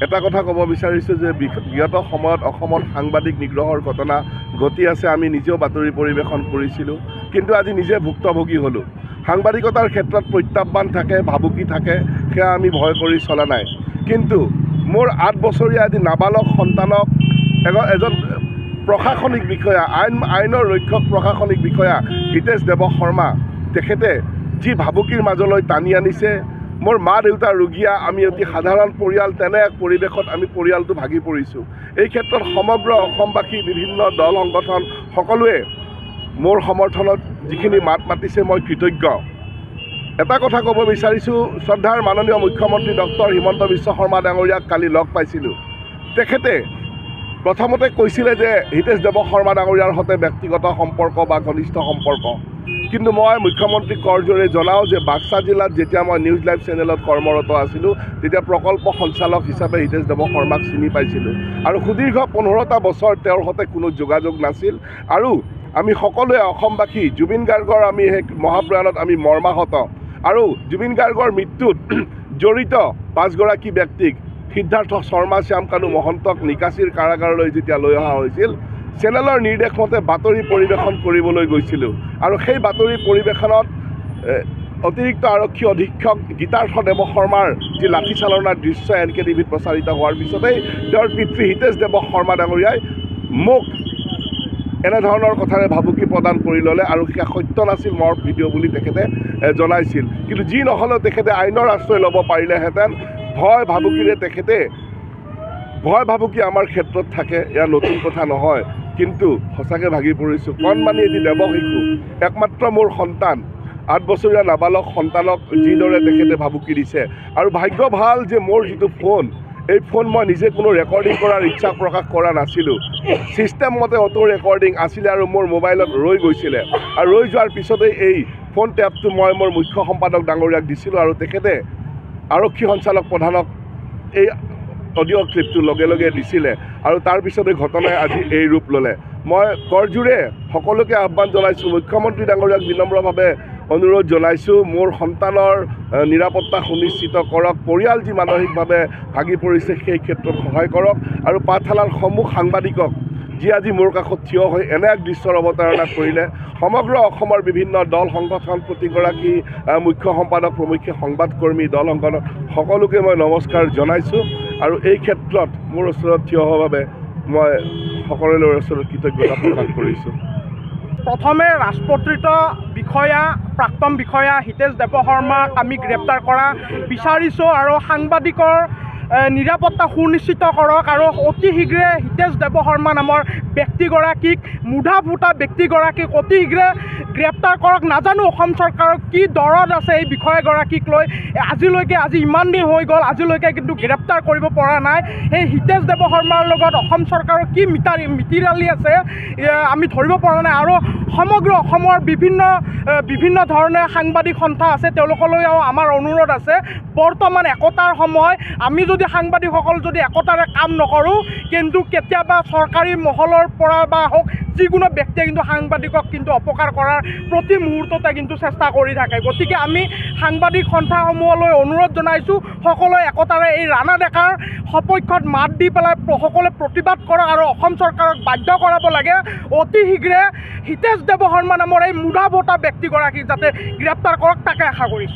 এটা কথা ক'ব বিচাৰিছোঁ যে বিগত সময়ত অসমত সাংবাদিক নিগ্ৰহৰ ঘটনা ঘটি আছে। আমি নিজেও বাতৰি পৰিৱেশন কৰিছিলোঁ, কিন্তু আজি নিজে ভুক্তভোগী হ'লোঁ। সাংবাদিকতাৰ ক্ষেত্ৰত প্ৰত্যাহ্বান থাকে, ভাবুকি থাকে, সেয়া আমি ভয় কৰি চলা নাই। কিন্তু মোৰ 8 বছৰীয়া আজি নাবালক সন্তানক এজন প্ৰশাসনিক বিষয়া, আইনৰ ৰক্ষক প্ৰশাসনিক বিষয়া হিতেশ দেৱ শৰ্মা, তেখেতে যি ভাবুকিৰ মাজলৈ টানি আনিছে। মোৰ মা দেউতা ৰোগীয়া, আমি অতি সাধাৰণ পৰিয়াল, তেনে এক পৰিৱেশত আমি পৰিয়ালটো ভাগি পৰিছোঁ। এই ক্ষেত্ৰত সমগ্ৰ অসমবাসী, বিভিন্ন দল সংগঠন সকলোৱে মোৰ সমৰ্থনত যিখিনি মাত মাতিছে, মই কৃতজ্ঞ। এটা কথা ক'ব বিচাৰিছোঁ, শ্ৰদ্ধাৰ মাননীয় মুখ্যমন্ত্ৰী ডক্টৰ হিমন্ত বিশ্ব শৰ্মা ডাঙৰীয়াক কালি লগ পাইছিলোঁ। তেখেতে প্ৰথমতে কৈছিলে যে হিতেশ দেৱ শৰ্মা ডাঙৰীয়াৰ সৈতে ব্যক্তিগত সম্পৰ্ক বা ঘনিষ্ঠ সম্পৰ্ক, কিন্তু মই মুখ্যমন্ত্ৰীক কৰজোৰে জনাওঁ যে বাক্সা জিলাত যেতিয়া মই নিউজ লাইভ চেনেলত কৰ্মৰত আছিলোঁ, তেতিয়া প্ৰকল্প সঞ্চালক হিচাপে হিতেশ দেৱ শৰ্মাক চিনি পাইছিলোঁ আৰু সুদীৰ্ঘ 15টা বছৰ তেওঁৰ সৈতে কোনো যোগাযোগ নাছিল। আৰু আমি সকলোৱে অসমবাসী, জুবিন গাৰ্গৰ আমি সেই মহাপ্ৰয়াণত আমি মৰ্মাহত, আৰু জুবিন গাৰ্গৰ মৃত্যুত জড়িত 5 গৰাকী ব্যক্তিক, সিদ্ধাৰ্থ শৰ্মা, শ্যামকানু মহন্তক নিকাচীৰ কাৰাগাৰলৈ যেতিয়া লৈ অহা হৈছিল, চেনেলৰ নিৰ্দেশ মতে বাতৰি পৰিৱেশন কৰিবলৈ গৈছিলোঁ। আৰু সেই বাতৰি পৰিৱেশনত অতিৰিক্ত আৰক্ষী অধীক্ষক গীতাৰ্থ দেৱ শৰ্মাৰ যি লাঠিচালনাৰ দৃশ্য NKTVত প্ৰচাৰিত হোৱাৰ পিছতেই তেওঁৰ পিতৃ হিতেশ দেৱ শৰ্মা ডাঙৰীয়াই মোক এনেধৰণৰ কথাৰে ভাবুকি প্ৰদান কৰি ল'লে, আৰু সেয়া সত্য নাছিল, মোৰ ভিডিঅ' বুলি তেখেতে জনাইছিল। কিন্তু যি নহ'লেও তেখেতে আইনৰ আশ্ৰয় ল'ব পাৰিলেহেঁতেন। ভয় ভাবুকি আমাৰ ক্ষেত্ৰত থাকে, এয়া নতুন কথা নহয়, কিন্তু সঁচাকৈ ভাগি পৰিছোঁ। কণমানি এটি দেৱ শিশু, একমাত্ৰ মোৰ সন্তান, 8 বছৰীয়া নাবালক সন্তানক যিদৰে তেখেতে ভাবুকি দিছে। আৰু ভাগ্য ভাল যে মোৰ যিটো ফোন, এই ফোন মই নিজে কোনো ৰেকৰ্ডিং কৰাৰ ইচ্ছা প্ৰকাশ কৰা নাছিলোঁ। ছিষ্টেম মতে অটো ৰেকৰ্ডিং আছিলে আৰু মোৰ মোবাইলত ৰৈ গৈছিলে, আৰু ৰৈ যোৱাৰ পিছতেই এই ফোন টেপটো মই মোৰ মুখ্য সম্পাদক ডাঙৰীয়াক দিছিলোঁ, আৰু তেখেতে আৰক্ষী সঞ্চালক প্ৰধানক এই অডিঅ' ক্লিপটো লগে লগে দিছিলে, আৰু তাৰপিছতে ঘটনাই আজি এই ৰূপ ল'লে। মই কৰজোৰে সকলোকে আহ্বান জনাইছোঁ, মুখ্যমন্ত্ৰী ডাঙৰীয়াক বিনম্ৰভাৱে অনুৰোধ জনাইছোঁ, মোৰ সন্তানৰ নিৰাপত্তা সুনিশ্চিত কৰক। পৰিয়াল যি মানসিকভাৱে ভাগি পৰিছে, সেই ক্ষেত্ৰত সহায় কৰক। আৰু পাঠশালাৰ সমূহ সাংবাদিকক, যি আজি মোৰ কাষত থিয় হৈ এনে এক দৃশ্যৰ অৱতাৰণা কৰিলে, সমগ্ৰ অসমৰ বিভিন্ন দল সংগঠন, প্ৰতিগৰাকী মুখ্য সম্পাদক প্ৰমুখ্যে সংবাদকৰ্মী, দল সংগঠন সকলোকে মই নমস্কাৰ জনাইছোঁ। আৰু এই ক্ষেত্ৰত মোৰ ওচৰত থিয় হোৱাৰ বাবে মই সকলোৰে ওচৰত কৃতজ্ঞতা প্ৰকাশ কৰিছোঁ। প্ৰথমে ৰাজপত্ৰিত বিষয়া, প্ৰাক্তন বিষয়া হিতেশ দেৱ শৰ্মাক আমি গ্ৰেপ্তাৰ কৰা বিচাৰিছোঁ, আৰু সাংবাদিকৰ নিৰাপত্তা সুনিশ্চিত কৰক, আৰু অতি শীঘ্ৰে হিতেশ দেৱ শৰ্মা নামৰ ব্যক্তিগৰাকীক, মুধা ফুটা ব্যক্তিগৰাকীক অতি শীঘ্ৰে গ্ৰেপ্তাৰ কৰক। নাজানো অসম চৰকাৰৰ কি দৰদ আছে এই বিষয়াগৰাকীক লৈ, আজি ইমান দিন হৈ গ'ল, আজিলৈকে কিন্তু গ্ৰেপ্তাৰ কৰিব পৰা নাই। সেই হিতেশ দেৱ শৰ্মাৰ লগত অসম চৰকাৰৰ কি মিতিৰালি আছে আমি ধৰিব পৰা নাই। আৰু সমগ্ৰ অসমৰ বিভিন্ন ধৰণে সাংবাদিক সন্থা আছে, তেওঁলোকলৈও আমাৰ অনুৰোধ আছে, বৰ্তমান একতাৰ সময়। আমি যদি সাংবাদিকসকল যদি একতাৰে কাম নকৰোঁ, কিন্তু কেতিয়াবা চৰকাৰী মহলৰ পৰা বা হওক যিকোনো ব্যক্তিয়ে কিন্তু সাংবাদিকক কিন্তু অপকাৰ কৰাৰ প্ৰতি মুহূৰ্ততে কিন্তু চেষ্টা কৰি থাকে। গতিকে আমি সাংবাদিক সন্থাসমূহলৈ অনুৰোধ জনাইছোঁ, সকলোৱে একতাৰে এই ৰাণা ডেকাৰ সপক্ষত মাত দি পেলাই সকলোৱে প্ৰতিবাদ কৰক, আৰু অসম চৰকাৰক বাধ্য কৰাব লাগে অতি শীঘ্ৰে হিতেশ দেৱ শৰ্মা নামৰ এই মুধা ভটা ব্যক্তিগৰাকীক যাতে গ্ৰেপ্তাৰ কৰক, তাকে আশা কৰিছোঁ।